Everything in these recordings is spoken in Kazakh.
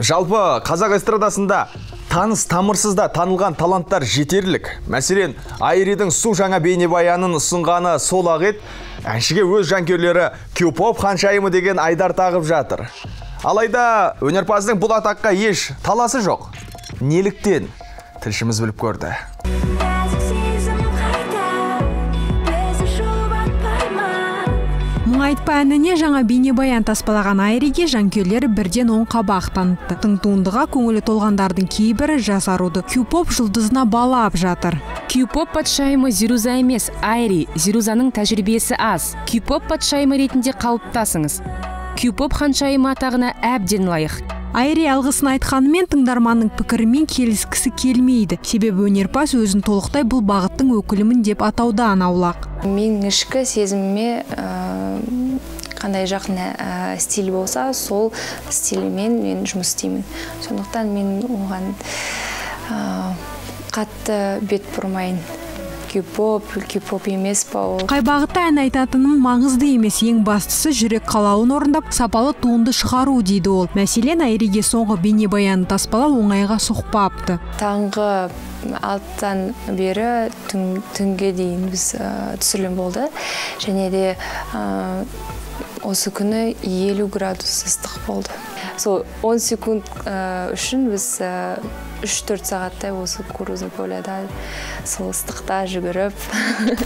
Жалпы қазақ эстрадасында таныс тамырсызда танылған таланттар жетерлік. Мәселен, Айридің су жаңа бейнебаянын ұсынғаны сол-ақ еді, әншіге өз жанкүйерлері Q-pop ханшайымы деген айдар тағып жатыр. Алайда өнерпаздың бұл атаққа еш таласы жоқ. Неліктен? Тілшіміз біліп көрді. Айтпа әніне жаңа бейнебаян таспалаған Айриге жанкүйерлері бірден оң қабақ танытты. Тың туындыға көңілі толғандардың кейбірі жас аруды Q-pop жұлдызына балап жатыр. Q-pop патшайымы Зируза емес, Айри. Зирузаның тәжірибесі аз. Q-pop патшайымы ретінде қалыптасыңыз. Q-pop ханшайымы атағына әбден лайық. Айри алғысын айтқанымен тыңдарманның пікірімен келіскісі келмейді. Себебі өнерпаз өзін толықтай бұл бағыттың өкілімін деп атаудан аулақ. Мен ішкі сезіміме қандай жақын стиль болса, сол стильмен мен жұмыс істеймін. Сондықтан мен оған қатты бет бұрмайын. Q-pop емес па ол. Қай бағытта ән айтатыным маңызды емес, ең бастысы жүрек қалауын орындап, сапалы туынды шығару дейді ол. Мәселен, Айриге соңғы бейнебаянын таспалау оңайға соқпапты. Таңғы 6-тан бері түнге дейін біз түсірілім болды. Және де осы күні 50 градус ыстық болды. Сол 10 секунд үшін біз 3-4 сағаттай осы Кукурузный поляда сол ыстықта жүгіріп.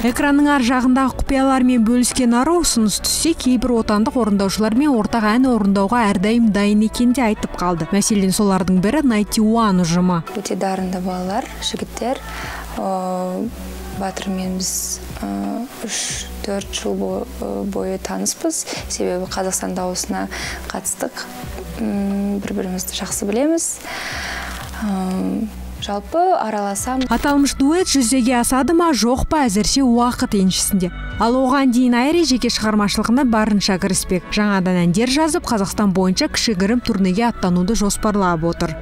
Экранның ар жағындағы құпиялармен бөліскен ару ұсыныс түссе, кейбір отандық орындаушылармен ортақ ән орындауға әрдайым дайын екенде айтып қалды. Мәселен, солардың бірі 91 ұжымы. Өте дарынды балалар, жігіттер. Батырмен біз 3-4 жыл бойы таныспыз. Себебі Қазақстан дауысына қатыстық. Бір-бірімізді жақсы білеміз. Жалпы араласам. Аталмыш дуэт жүзеге асады ма, жоқ па, әзірше уақыт еншісінде. Ал оған дейін Айри жеке шығармашылығына барынша кіріспек. Жаңадан әндер жазып, Қазақстан бойынша кішігірім турнеге аттануды жоспарлап отыр.